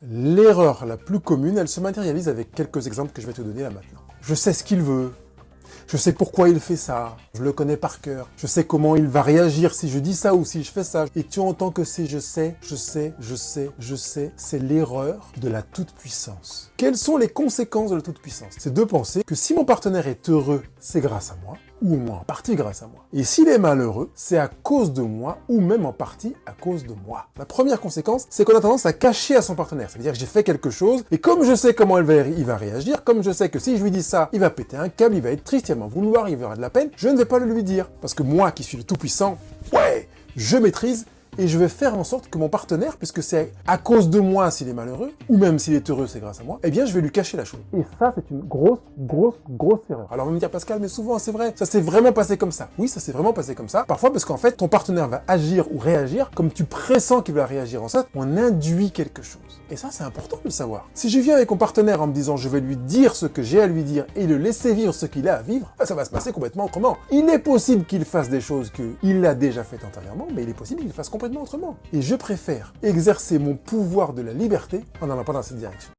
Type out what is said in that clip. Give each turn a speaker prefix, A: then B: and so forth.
A: L'erreur la plus commune, elle se matérialise avec quelques exemples que je vais te donner là maintenant. Je sais ce qu'il veut, je sais pourquoi il fait ça, je le connais par cœur, je sais comment il va réagir si je dis ça ou si je fais ça. Et tu entends que c'est je sais, c'est l'erreur de la toute-puissance. Quelles sont les conséquences de la toute-puissance? C'est de penser que si mon partenaire est heureux, c'est grâce à moi, ou au moins en partie grâce à moi. Et s'il est malheureux, c'est à cause de moi, ou même en partie à cause de moi. La première conséquence, c'est qu'on a tendance à cacher à son partenaire. Ça veut dire que j'ai fait quelque chose, et comme je sais comment il va réagir, comme je sais que si je lui dis ça, il va péter un câble, il va être triste, il va m'en vouloir, il va avoir de la peine, je ne vais pas le lui dire. Parce que moi, qui suis le tout-puissant, ouais, je maîtrise, et je vais faire en sorte que mon partenaire, puisque c'est à cause de moi s'il est malheureux, ou même s'il est heureux, c'est grâce à moi, eh bien je vais lui cacher la chose. Et ça, c'est une grosse erreur. Alors on va me dire, Pascal, mais souvent c'est vrai, ça s'est vraiment passé comme ça. Oui, ça s'est vraiment passé comme ça. Parfois parce qu'en fait, ton partenaire va agir ou réagir comme tu pressens qu'il va réagir. En ça, on induit quelque chose. Et ça, c'est important de le savoir. Si je viens avec mon partenaire en me disant, je vais lui dire ce que j'ai à lui dire et le laisser vivre ce qu'il a à vivre, ça va se passer complètement autrement. Il est possible qu'il fasse des choses qu'il a déjà faites antérieurement, mais il est possible qu'il fasse complètement autrement. Et je préfère exercer mon pouvoir de la liberté en allant pas dans cette direction.